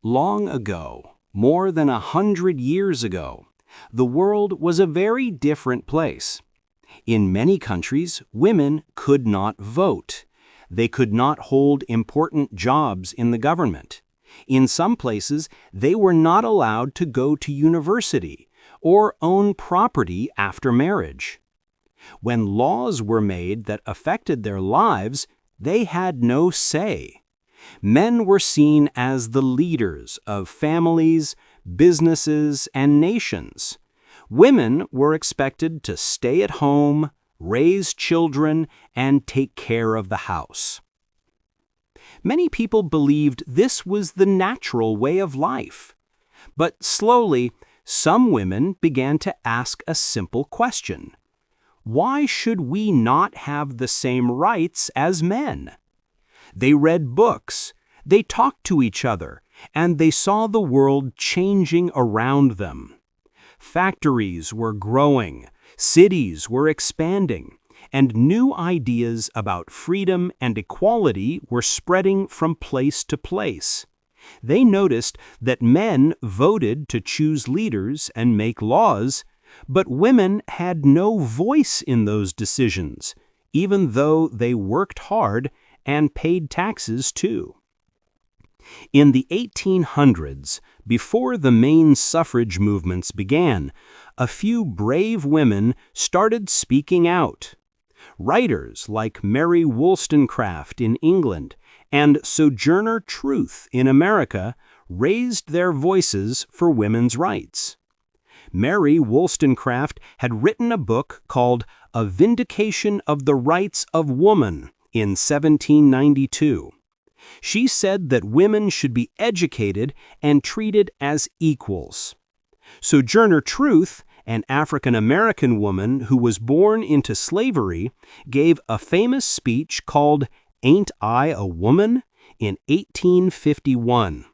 Long ago, more than 100 years ago, the world was a very different place. In many countries, women could not vote. They could not hold important jobs in the government. In some places, they were not allowed to go to university or own property after marriage. When laws were made that affected their lives, they had no say. Men were seen as the leaders of families, businesses, and nations. Women were expected to stay at home, raise children, and take care of the house. Many people believed this was the natural way of life. But slowly, some women began to ask a simple question. Why should we not have the same rights as men? They read books, they talked to each other, and they saw the world changing around them. Factories were growing, cities were expanding, and new ideas about freedom and equality were spreading from place to place. They noticed that men voted to choose leaders and make laws, but women had no voice in those decisions, even though they worked hard and paid taxes too. In the 1800s, before the main suffrage movements began, a few brave women started speaking out. Writers like Mary Wollstonecraft in England and Sojourner Truth in America raised their voices for women's rights. Mary Wollstonecraft had written a book called A Vindication of the Rights of Woman in 1792. She said that women should be educated and treated as equals. Sojourner Truth, an African-American woman who was born into slavery, gave a famous speech called Ain't I a Woman? In 1851.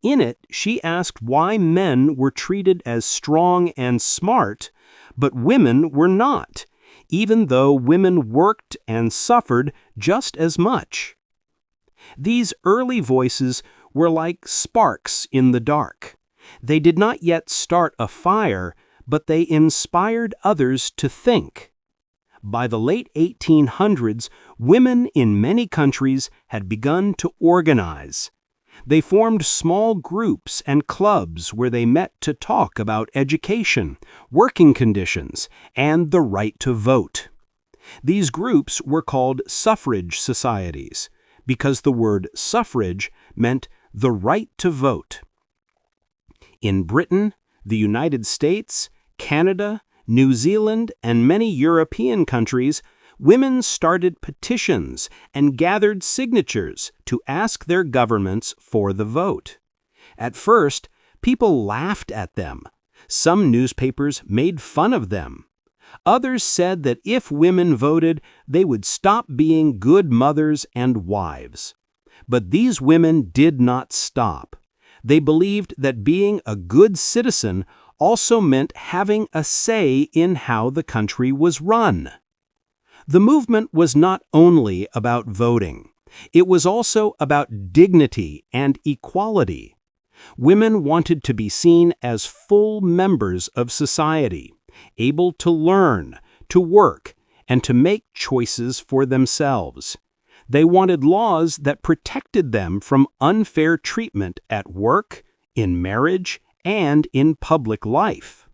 In it, she asked why men were treated as strong and smart, but women were not, even though women worked and suffered just as much. These early voices were like sparks in the dark. They did not yet start a fire, but they inspired others to think. By the late 1800s, women in many countries had begun to organize. They formed small groups and clubs where they met to talk about education, working conditions, and the right to vote. These groups were called suffrage societies, because the word suffrage meant the right to vote. In Britain, the United States, Canada, New Zealand, and many European countries, women started petitions and gathered signatures to ask their governments for the vote. At first, people laughed at them. Some newspapers made fun of them. Others said that if women voted, they would stop being good mothers and wives. But these women did not stop. They believed that being a good citizen also meant having a say in how the country was run. The movement was not only about voting. It was also about dignity and equality. Women wanted to be seen as full members of society, able to learn, to work, and to make choices for themselves. They wanted laws that protected them from unfair treatment at work, in marriage, and in public life.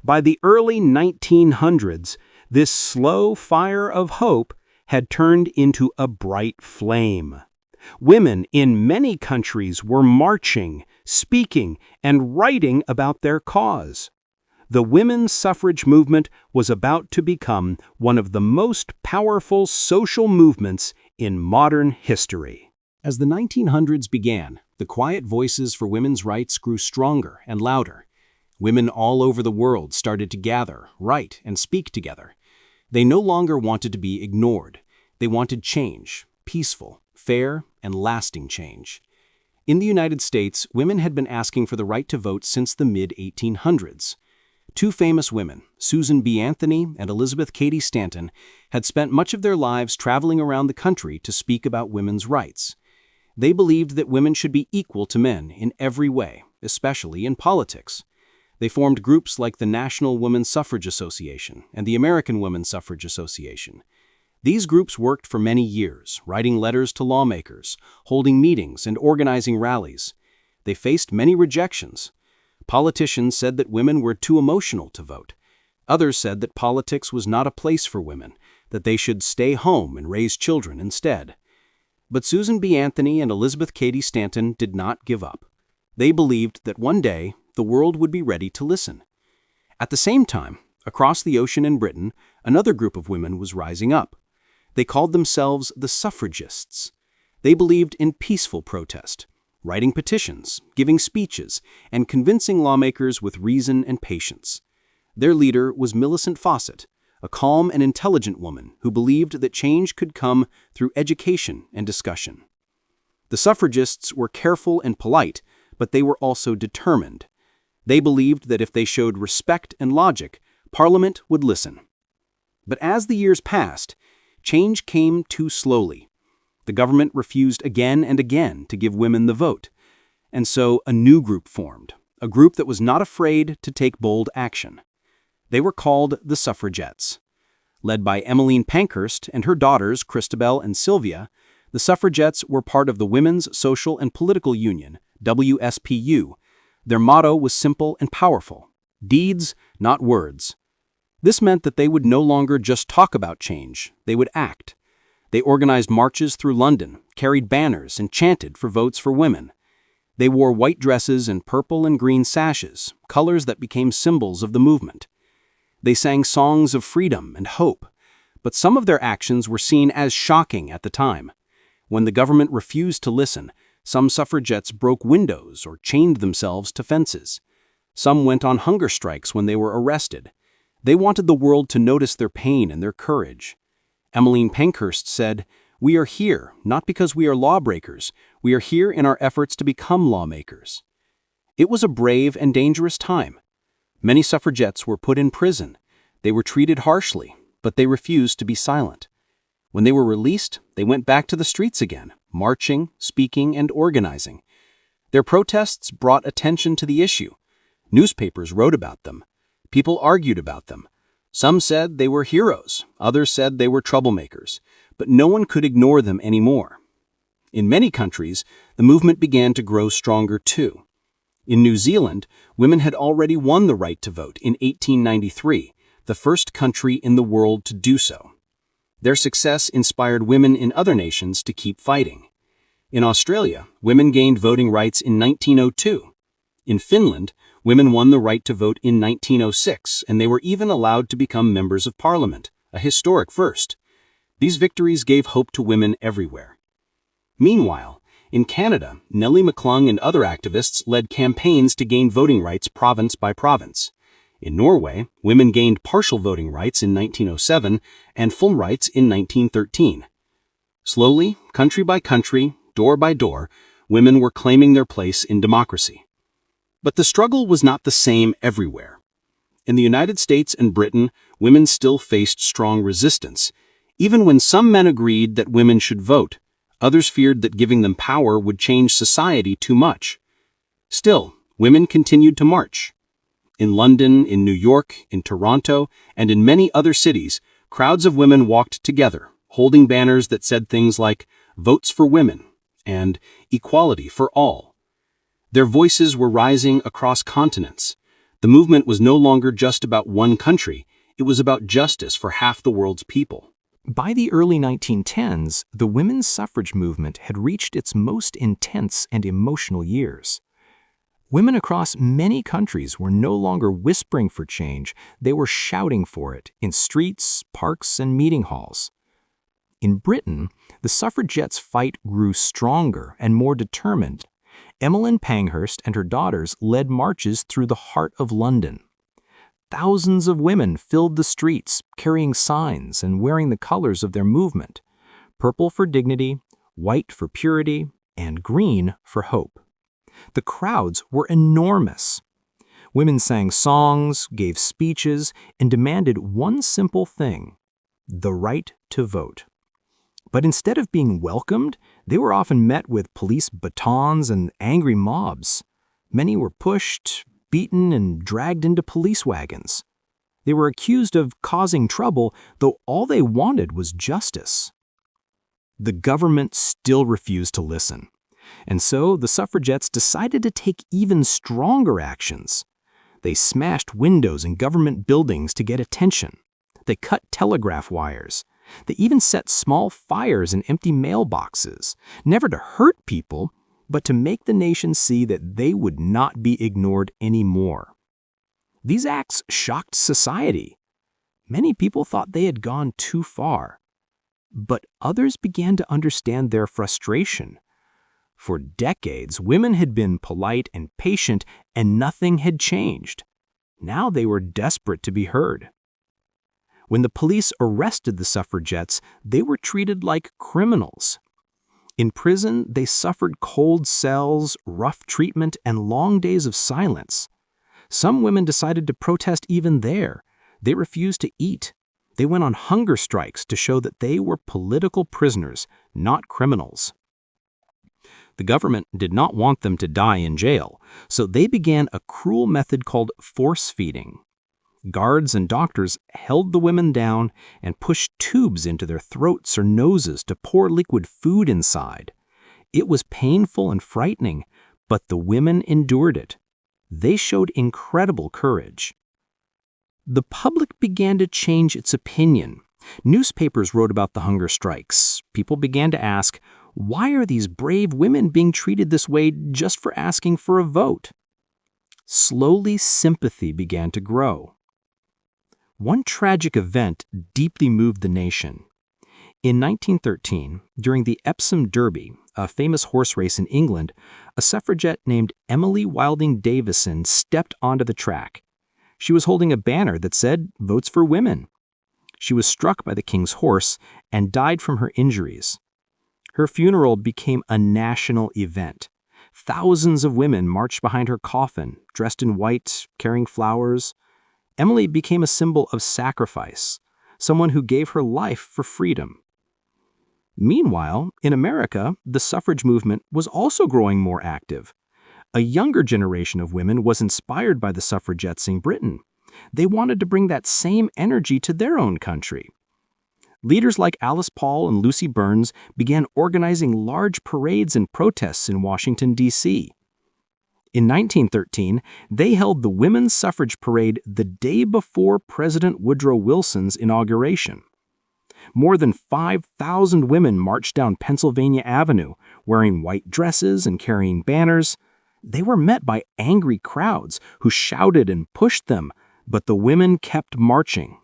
By the early 1900s, this slow fire of hope had turned into a bright flame. Women in many countries were marching, speaking, and writing about their cause. The women's suffrage movement was about to become one of the most powerful social movements in modern history. As the 1900s began, the quiet voices for women's rights grew stronger and louder. Women all over the world started to gather, write, and speak together. They no longer wanted to be ignored. They wanted change, peaceful, fair, and lasting change. In the United States, women had been asking for the right to vote since the mid-1800s. Two famous women, Susan B. Anthony and Elizabeth Cady Stanton, had spent much of their lives traveling around the country to speak about women's rights. They believed that women should be equal to men in every way, especially in politics. They formed groups like the National Women's Suffrage Association and the American Women's Suffrage Association. These groups worked for many years, writing letters to lawmakers, holding meetings, and organizing rallies. They faced many rejections. Politicians said that women were too emotional to vote. Others said that politics was not a place for women, that they should stay home and raise children instead. But Susan B. Anthony and Elizabeth Cady Stanton did not give up. They believed that one day the world would be ready to listen. At the same time, across the ocean in Britain, another group of women was rising up. They called themselves the Suffragists. They believed in peaceful protest, writing petitions, giving speeches, and convincing lawmakers with reason and patience. Their leader was Millicent Fawcett, a calm and intelligent woman who believed that change could come through education and discussion. The suffragists were careful and polite, but they were also determined. They believed that if they showed respect and logic, Parliament would listen. But as the years passed, change came too slowly. The government refused again and again to give women the vote. And so a new group formed, a group that was not afraid to take bold action. They were called the Suffragettes. Led by Emmeline Pankhurst and her daughters Christabel and Sylvia, the Suffragettes were part of the Women's Social and Political Union, WSPU. Their motto was simple and powerful: deeds, not words. This meant that they would no longer just talk about change, they would act. They organized marches through London, carried banners, and chanted for votes for women. They wore white dresses and purple and green sashes, colors that became symbols of the movement. They sang songs of freedom and hope, but some of their actions were seen as shocking at the time. When the government refused to listen, some suffragettes broke windows or chained themselves to fences. Some went on hunger strikes when they were arrested. They wanted the world to notice their pain and their courage. Emmeline Pankhurst said, "We are here, not because we are lawbreakers. We are here in our efforts to become lawmakers." It was a brave and dangerous time. Many suffragettes were put in prison. They were treated harshly, but they refused to be silent. When they were released, they went back to the streets again, marching, speaking, and organizing. Their protests brought attention to the issue. Newspapers wrote about them. People argued about them. Some said they were heroes, others said they were troublemakers, but no one could ignore them anymore. In many countries, the movement began to grow stronger too. In New Zealand, women had already won the right to vote in 1893, the first country in the world to do so. Their success inspired women in other nations to keep fighting. In Australia, women gained voting rights in 1902. In Finland, women won the right to vote in 1906, and they were even allowed to become members of parliament, a historic first. These victories gave hope to women everywhere. Meanwhile, in Canada, Nellie McClung and other activists led campaigns to gain voting rights province by province. In Norway, women gained partial voting rights in 1907 and full rights in 1913. Slowly, country by country, door by door, women were claiming their place in democracy. But the struggle was not the same everywhere. In the United States and Britain, women still faced strong resistance. Even when some men agreed that women should vote, others feared that giving them power would change society too much. Still, women continued to march. In London, in New York, in Toronto, and in many other cities, crowds of women walked together, holding banners that said things like "Votes for Women" and "Equality for All." Their voices were rising across continents. The movement was no longer just about one country, it was about justice for half the world's people. By the early 1910s, the women's suffrage movement had reached its most intense and emotional years. Women across many countries were no longer whispering for change, they were shouting for it in streets, parks, and meeting halls. In Britain, the suffragettes' fight grew stronger and more determined. Emmeline Pankhurst and her daughters led marches through the heart of London. Thousands of women filled the streets, carrying signs and wearing the colors of their movement: purple for dignity, white for purity, and green for hope. The crowds were enormous. Women sang songs, gave speeches, and demanded one simple thing: the right to vote. But instead of being welcomed, they were often met with police batons and angry mobs. Many were pushed, beaten, and dragged into police wagons. They were accused of causing trouble, though all they wanted was justice. The government still refused to listen, and so the suffragettes decided to take even stronger actions. They smashed windows in government buildings to get attention. They cut telegraph wires. They even set small fires in empty mailboxes, never to hurt people, but to make the nation see that they would not be ignored anymore. These acts shocked society. Many people thought they had gone too far, but others began to understand their frustration. For decades, women had been polite and patient, and nothing had changed. Now they were desperate to be heard. When the police arrested the suffragettes, they were treated like criminals. In prison, they suffered cold cells, rough treatment, and long days of silence. Some women decided to protest even there. They refused to eat. They went on hunger strikes to show that they were political prisoners, not criminals. The government did not want them to die in jail, so they began a cruel method called force feeding. Guards and doctors held the women down and pushed tubes into their throats or noses to pour liquid food inside. It was painful and frightening, but the women endured it. They showed incredible courage. The public began to change its opinion. Newspapers wrote about the hunger strikes. People began to ask, why are these brave women being treated this way just for asking for a vote? Slowly, sympathy began to grow. One tragic event deeply moved the nation. In 1913, during the Epsom Derby, a famous horse race in England, a suffragette named Emily Wilding Davison stepped onto the track. She was holding a banner that said, "Votes for Women." She was struck by the king's horse and died from her injuries. Her funeral became a national event. Thousands of women marched behind her coffin, dressed in white, carrying flowers. Emily became a symbol of sacrifice, someone who gave her life for freedom. Meanwhile, in America, the suffrage movement was also growing more active. A younger generation of women was inspired by the suffragettes in Britain. They wanted to bring that same energy to their own country. Leaders like Alice Paul and Lucy Burns began organizing large parades and protests in Washington, D.C. In 1913, they held the Women's Suffrage Parade the day before President Woodrow Wilson's inauguration. More than 5,000 women marched down Pennsylvania Avenue, wearing white dresses and carrying banners. They were met by angry crowds who shouted and pushed them, but the women kept marching.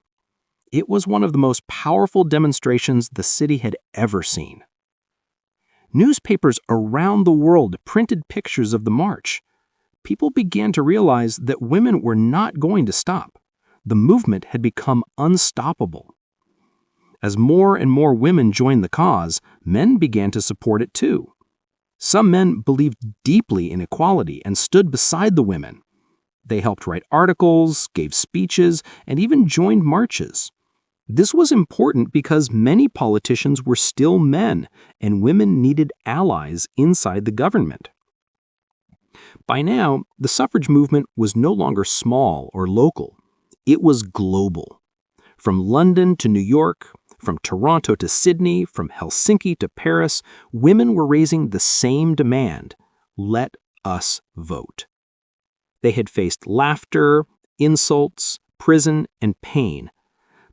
It was one of the most powerful demonstrations the city had ever seen. Newspapers around the world printed pictures of the march. People began to realize that women were not going to stop. The movement had become unstoppable. As more and more women joined the cause, men began to support it too. Some men believed deeply in equality and stood beside the women. They helped write articles, gave speeches, and even joined marches. This was important because many politicians were still men, and women needed allies inside the government. By now, the suffrage movement was no longer small or local. It was global. From London to New York, from Toronto to Sydney, from Helsinki to Paris, women were raising the same demand: let us vote. They had faced laughter, insults, prison, and pain,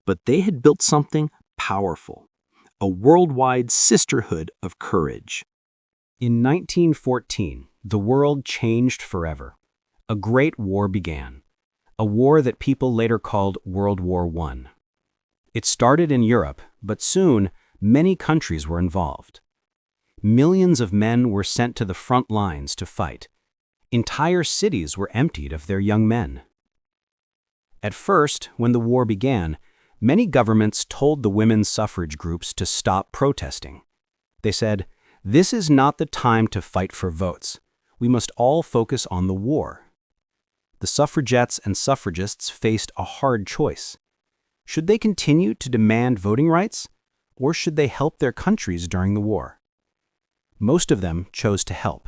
but they had built something powerful, a worldwide sisterhood of courage. In 1914, the world changed forever. A great war began, a war that people later called World War I. It started in Europe, but soon many countries were involved. Millions of men were sent to the front lines to fight. Entire cities were emptied of their young men. At first, when the war began, many governments told the women's suffrage groups to stop protesting. They said, "This is not the time to fight for votes. We must all focus on the war." The suffragettes and suffragists faced a hard choice. Should they continue to demand voting rights, or should they help their countries during the war? Most of them chose to help.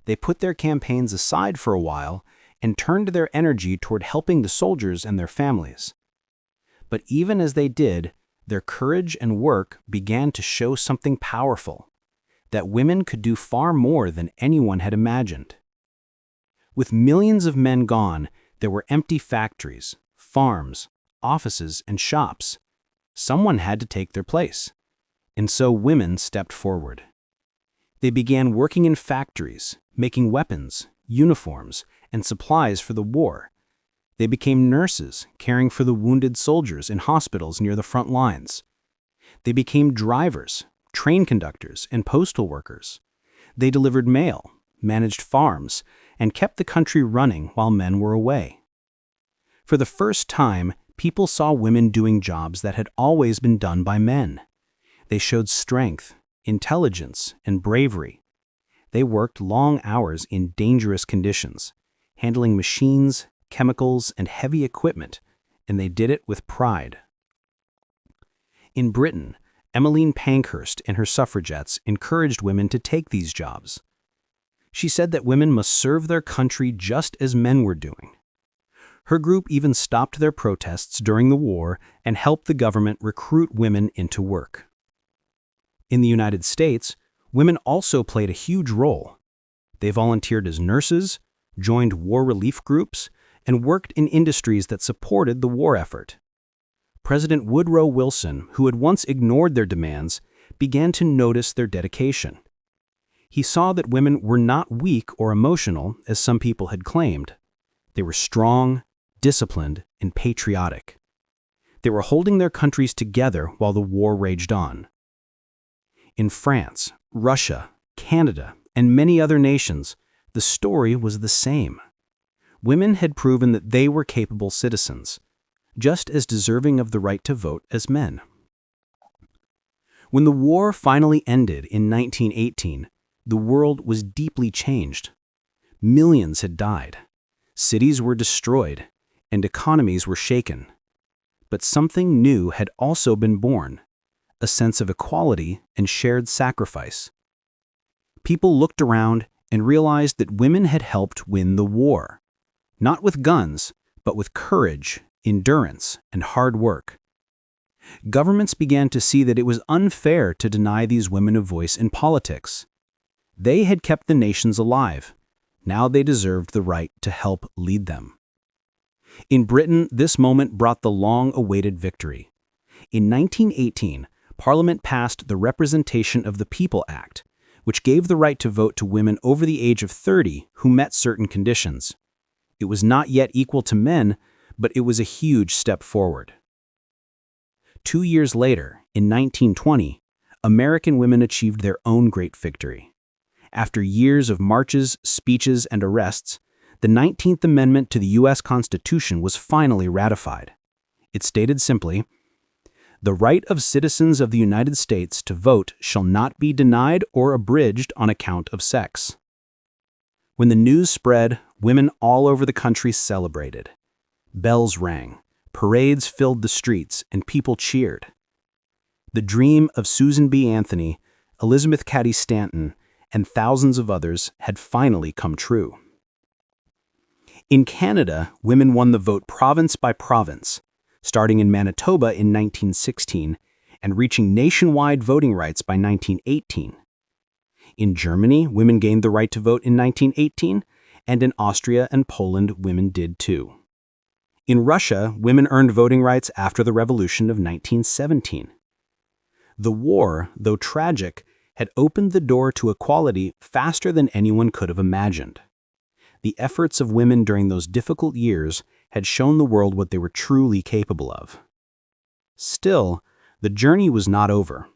They put their campaigns aside for a while and turned their energy toward helping the soldiers and their families. But even as they did, their courage and work began to show something powerful, that women could do far more than anyone had imagined. With millions of men gone, there were empty factories, farms, offices, and shops. Someone had to take their place, and so women stepped forward. They began working in factories, making weapons, uniforms, and supplies for the war. They became nurses, caring for the wounded soldiers in hospitals near the front lines. They became drivers, train conductors, and postal workers. They delivered mail, managed farms, and kept the country running while men were away. For the first time, people saw women doing jobs that had always been done by men. They showed strength, intelligence, and bravery. They worked long hours in dangerous conditions, handling machines, chemicals, and heavy equipment, and they did it with pride. In Britain, Emmeline Pankhurst and her suffragettes encouraged women to take these jobs. She said that women must serve their country just as men were doing. Her group even stopped their protests during the war and helped the government recruit women into work. In the United States, women also played a huge role. They volunteered as nurses, joined war relief groups, and worked in industries that supported the war effort. President Woodrow Wilson, who had once ignored their demands, began to notice their dedication. He saw that women were not weak or emotional, as some people had claimed. They were strong, disciplined, and patriotic. They were holding their countries together while the war raged on. In France, Russia, Canada, and many other nations, the story was the same. Women had proven that they were capable citizens, just as deserving of the right to vote as men. When the war finally ended in 1918, the world was deeply changed. Millions had died, cities were destroyed, and economies were shaken. But something new had also been born, a sense of equality and shared sacrifice. People looked around and realized that women had helped win the war, not with guns, but with courage, endurance, and hard work. Governments began to see that it was unfair to deny these women a voice in politics. They had kept the nations alive. Now they deserved the right to help lead them. In Britain, this moment brought the long-awaited victory. In 1918, Parliament passed the Representation of the People Act, which gave the right to vote to women over the age of 30 who met certain conditions. It was not yet equal to men, but it was a huge step forward. 2 years later, in 1920, American women achieved their own great victory. After years of marches, speeches, and arrests, the 19th Amendment to the U.S. Constitution was finally ratified. It stated simply, "The right of citizens of the United States to vote shall not be denied or abridged on account of sex." When the news spread, women all over the country celebrated. Bells rang, parades filled the streets, and people cheered. The dream of Susan B. Anthony, Elizabeth Cady Stanton, and thousands of others had finally come true. In Canada, women won the vote province by province, starting in Manitoba in 1916 and reaching nationwide voting rights by 1918. In Germany, women gained the right to vote in 1918, and in Austria and Poland, women did too. In Russia, women earned voting rights after the Revolution of 1917. The war, though tragic, had opened the door to equality faster than anyone could have imagined. The efforts of women during those difficult years had shown the world what they were truly capable of. Still, the journey was not over.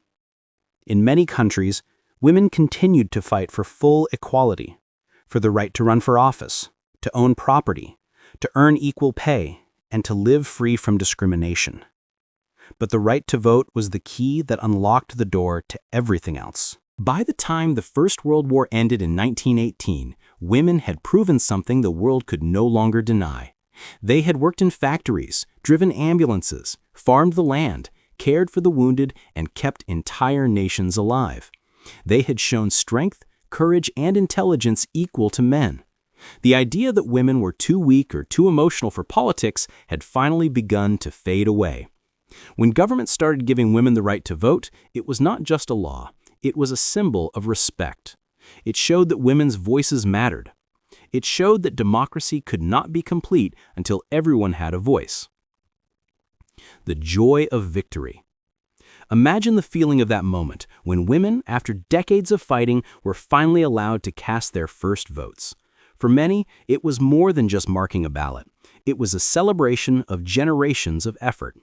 In many countries, women continued to fight for full equality, for the right to run for office, to own property, to earn equal pay, and to live free from discrimination. But the right to vote was the key that unlocked the door to everything else. By the time the First World War ended in 1918, women had proven something the world could no longer deny. They had worked in factories, driven ambulances, farmed the land, cared for the wounded, and kept entire nations alive. They had shown strength, courage, and intelligence equal to men. The idea that women were too weak or too emotional for politics had finally begun to fade away. When government started giving women the right to vote, it was not just a law, it was a symbol of respect. It showed that women's voices mattered. It showed that democracy could not be complete until everyone had a voice. The joy of victory. Imagine the feeling of that moment when women, after decades of fighting, were finally allowed to cast their first votes. For many, it was more than just marking a ballot. It was a celebration of generations of effort.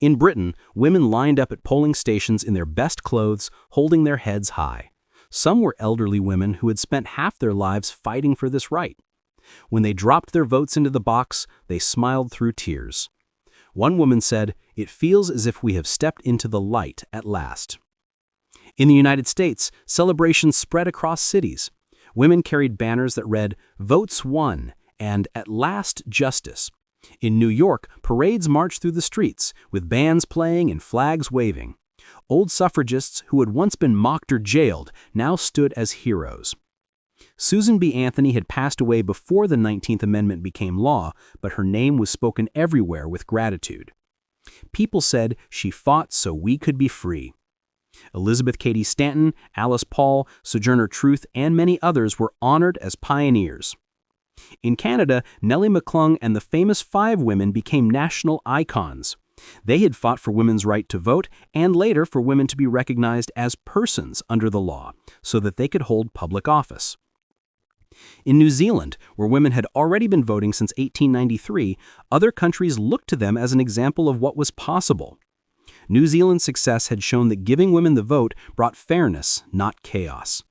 In Britain, women lined up at polling stations in their best clothes, holding their heads high. Some were elderly women who had spent half their lives fighting for this right. When they dropped their votes into the box, they smiled through tears. One woman said, "It feels as if we have stepped into the light at last." In the United States, celebrations spread across cities. Women carried banners that read, "Votes won," and "At last, justice." In New York, parades marched through the streets, with bands playing and flags waving. Old suffragists who had once been mocked or jailed now stood as heroes. Susan B. Anthony had passed away before the 19th Amendment became law, but her name was spoken everywhere with gratitude. People said she fought so we could be free. Elizabeth Cady Stanton, Alice Paul, Sojourner Truth, and many others were honored as pioneers. In Canada, Nellie McClung and the famous Five Women became national icons. They had fought for women's right to vote and later for women to be recognized as persons under the law so that they could hold public office. In New Zealand, where women had already been voting since 1893, other countries looked to them as an example of what was possible. New Zealand's success had shown that giving women the vote brought fairness, not chaos.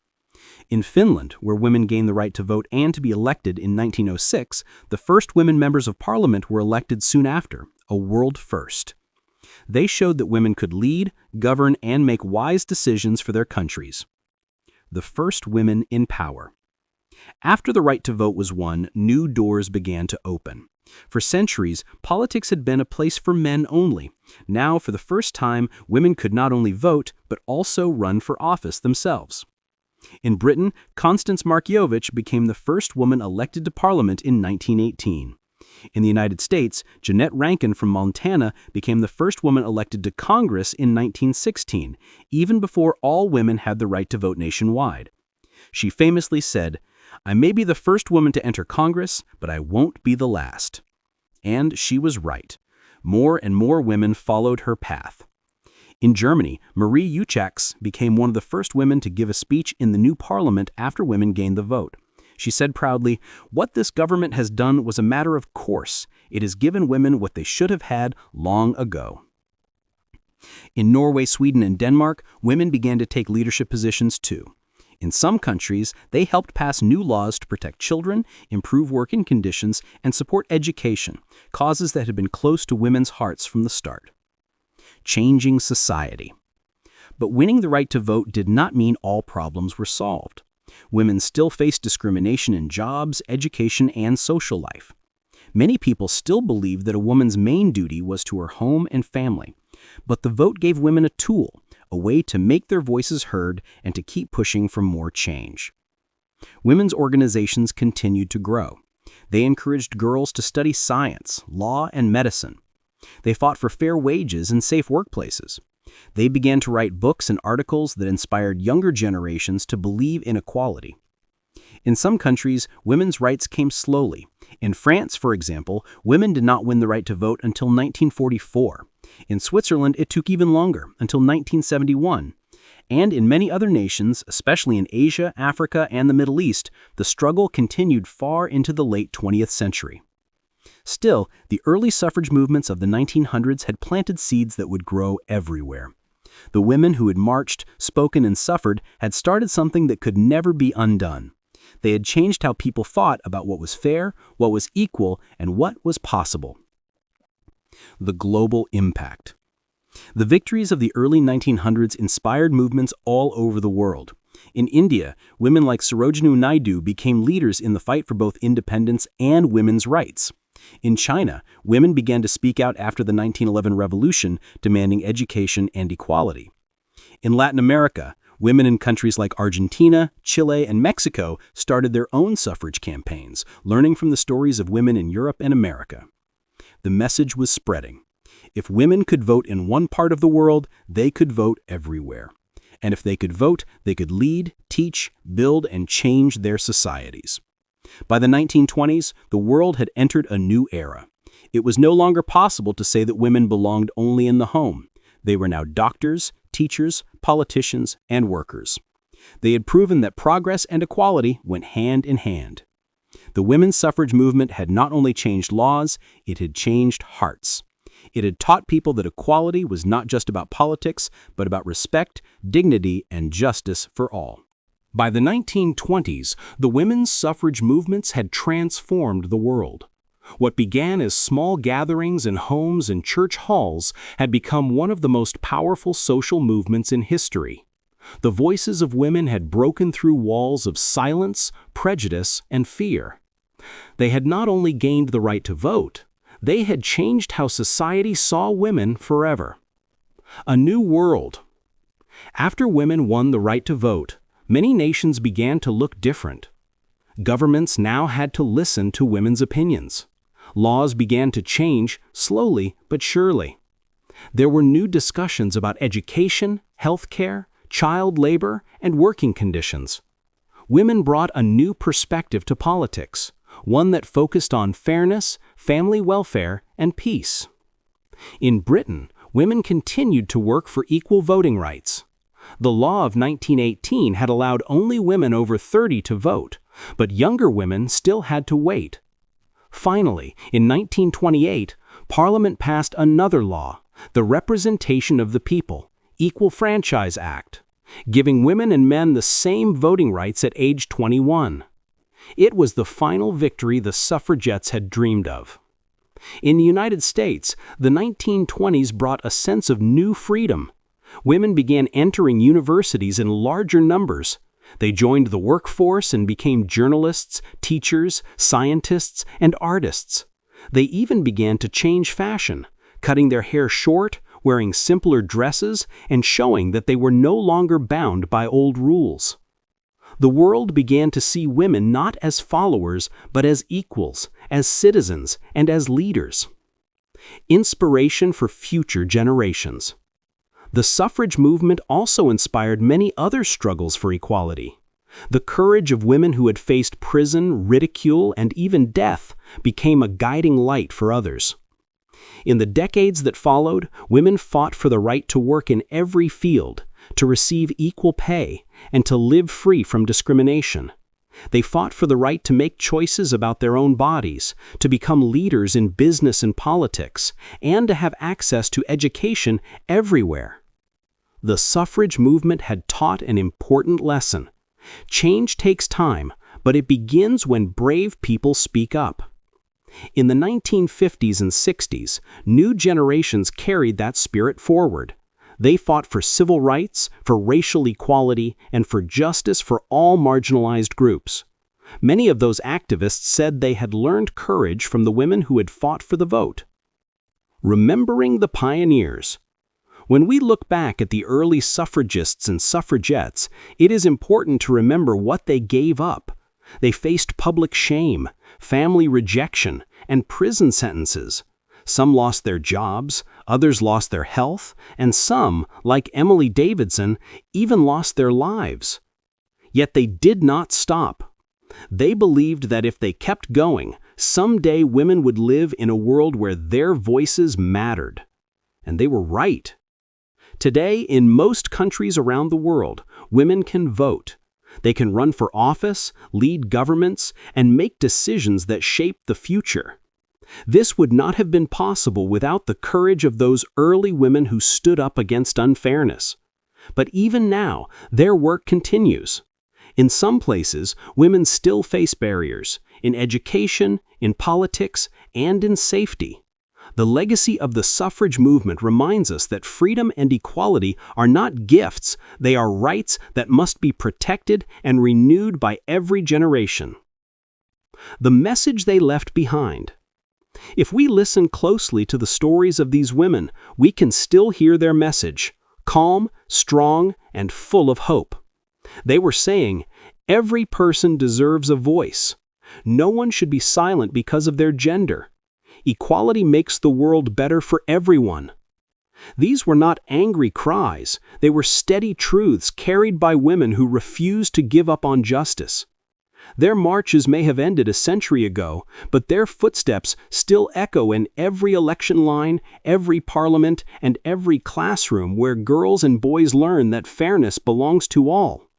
In Finland, where women gained the right to vote and to be elected in 1906, the first women members of parliament were elected soon after, a world first. They showed that women could lead, govern, and make wise decisions for their countries. The first women in power. After the right to vote was won, new doors began to open. For centuries, politics had been a place for men only. Now, for the first time, women could not only vote, but also run for office themselves. In Britain, Constance Markievicz became the first woman elected to Parliament in 1918. In the United States, Jeanette Rankin from Montana became the first woman elected to Congress in 1916, even before all women had the right to vote nationwide. She famously said, "I may be the first woman to enter Congress, but I won't be the last." And she was right. More and more women followed her path. In Germany, Marie Uchacz became one of the first women to give a speech in the new parliament after women gained the vote. She said proudly, "What this government has done was a matter of course. It has given women what they should have had long ago." In Norway, Sweden, and Denmark, women began to take leadership positions too. In some countries, they helped pass new laws to protect children, improve working conditions, and support education, causes that had been close to women's hearts from the start. Changing society. But winning the right to vote did not mean all problems were solved. Women still faced discrimination in jobs, education, and social life. Many people still believed that a woman's main duty was to her home and family. But the vote gave women a tool, a way to make their voices heard and to keep pushing for more change. Women's organizations continued to grow. They encouraged girls to study science, law, and medicine. They fought for fair wages and safe workplaces. They began to write books and articles that inspired younger generations to believe in equality. In some countries, women's rights came slowly. In France, for example, women did not win the right to vote until 1944. In Switzerland, it took even longer, until 1971. And in many other nations, especially in Asia, Africa, and the Middle East, the struggle continued far into the late 20th century. Still, the early suffrage movements of the 1900s had planted seeds that would grow everywhere. The women who had marched, spoken, and suffered had started something that could never be undone. They had changed how people thought about what was fair, what was equal, and what was possible. The global impact. The victories of the early 1900s inspired movements all over the world. In India, women like Sarojini Naidu became leaders in the fight for both independence and women's rights. In China, women began to speak out after the 1911 revolution, demanding education and equality. In Latin America, women in countries like Argentina, Chile, and Mexico started their own suffrage campaigns, learning from the stories of women in Europe and America. The message was spreading. If women could vote in one part of the world, they could vote everywhere. And if they could vote, they could lead, teach, build, and change their societies. By the 1920s, the world had entered a new era. It was no longer possible to say that women belonged only in the home. They were now doctors, teachers, politicians, and workers. They had proven that progress and equality went hand in hand. The women's suffrage movement had not only changed laws, it had changed hearts. It had taught people that equality was not just about politics, but about respect, dignity, and justice for all. By the 1920s, the women's suffrage movements had transformed the world. What began as small gatherings in homes and church halls had become one of the most powerful social movements in history. The voices of women had broken through walls of silence, prejudice, and fear. They had not only gained the right to vote, they had changed how society saw women forever. A new world. After women won the right to vote, many nations began to look different. Governments now had to listen to women's opinions. Laws began to change, slowly but surely. There were new discussions about education, healthcare, child labor, and working conditions. Women brought a new perspective to politics, one that focused on fairness, family welfare, and peace. In Britain, women continued to work for equal voting rights. The law of 1918 had allowed only women over 30 to vote, but younger women still had to wait. Finally, in 1928, Parliament passed another law, the Representation of the People, Equal Franchise Act, giving women and men the same voting rights at age 21. It was the final victory the suffragettes had dreamed of. In the United States, the 1920s brought a sense of new freedom. Women began entering universities in larger numbers. They joined the workforce and became journalists, teachers, scientists, and artists. They even began to change fashion, cutting their hair short, wearing simpler dresses, and showing that they were no longer bound by old rules. The world began to see women not as followers, but as equals, as citizens, and as leaders. Inspiration for future generations. The suffrage movement also inspired many other struggles for equality. The courage of women who had faced prison, ridicule, and even death became a guiding light for others. In the decades that followed, women fought for the right to work in every field, to receive equal pay, and to live free from discrimination. They fought for the right to make choices about their own bodies, to become leaders in business and politics, and to have access to education everywhere. The suffrage movement had taught an important lesson. Change takes time, but it begins when brave people speak up. In the 1950s and 60s, new generations carried that spirit forward. They fought for civil rights, for racial equality, and for justice for all marginalized groups. Many of those activists said they had learned courage from the women who had fought for the vote. Remembering the pioneers. When we look back at the early suffragists and suffragettes, it is important to remember what they gave up. They faced public shame, family rejection, and prison sentences. Some lost their jobs, others lost their health, and some, like Emily Davidson, even lost their lives. Yet they did not stop. They believed that if they kept going, someday women would live in a world where their voices mattered. And they were right. Today, in most countries around the world, women can vote. They can run for office, lead governments, and make decisions that shape the future. This would not have been possible without the courage of those early women who stood up against unfairness. But even now, their work continues. In some places, women still face barriers, in education, in politics, and in safety. The legacy of the suffrage movement reminds us that freedom and equality are not gifts, they are rights that must be protected and renewed by every generation. The message they left behind. If we listen closely to the stories of these women, we can still hear their message, calm, strong, and full of hope. They were saying, every person deserves a voice. No one should be silent because of their gender. Equality makes the world better for everyone. These were not angry cries, they were steady truths carried by women who refused to give up on justice. Their marches may have ended a century ago, but their footsteps still echo in every election line, every parliament, and every classroom where girls and boys learn that fairness belongs to all.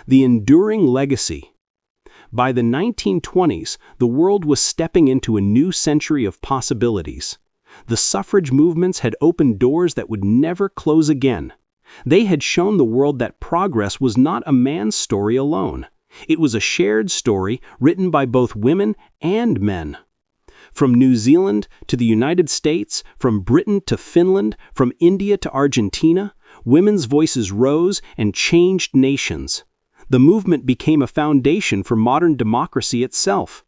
The enduring legacy. By the 1920s, the world was stepping into a new century of possibilities. The suffrage movements had opened doors that would never close again. They had shown the world that progress was not a man's story alone. It was a shared story written by both women and men. From New Zealand to the United States, from Britain to Finland, from India to Argentina, women's voices rose and changed nations. The movement became a foundation for modern democracy itself.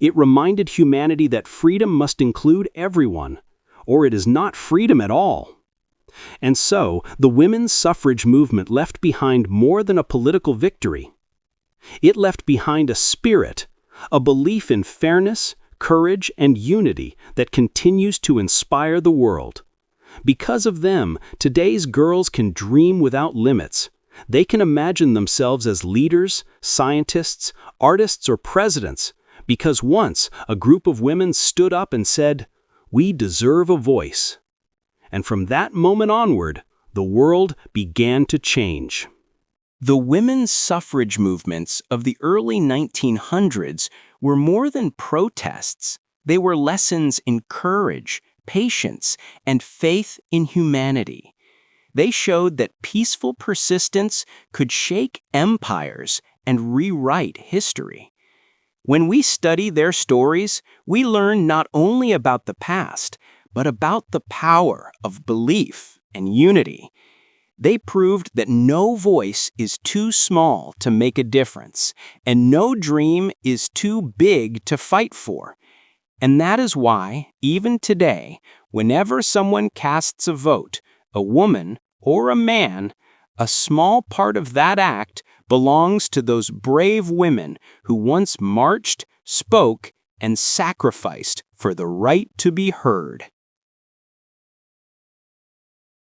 It reminded humanity that freedom must include everyone, or it is not freedom at all. And so, the women's suffrage movement left behind more than a political victory. It left behind a spirit, a belief in fairness, courage, and unity that continues to inspire the world. Because of them, today's girls can dream without limits. They can imagine themselves as leaders, scientists, artists, or presidents, because once a group of women stood up and said, "We deserve a voice." And from that moment onward, the world began to change. The women's suffrage movements of the early 1900s were more than protests. They were lessons in courage, patience, and faith in humanity. They showed that peaceful persistence could shake empires and rewrite history. When we study their stories, we learn not only about the past, but about the power of belief and unity. They proved that no voice is too small to make a difference, and no dream is too big to fight for. And that is why, even today, whenever someone casts a vote, a woman or a man, a small part of that act belongs to those brave women who once marched, spoke, and sacrificed for the right to be heard.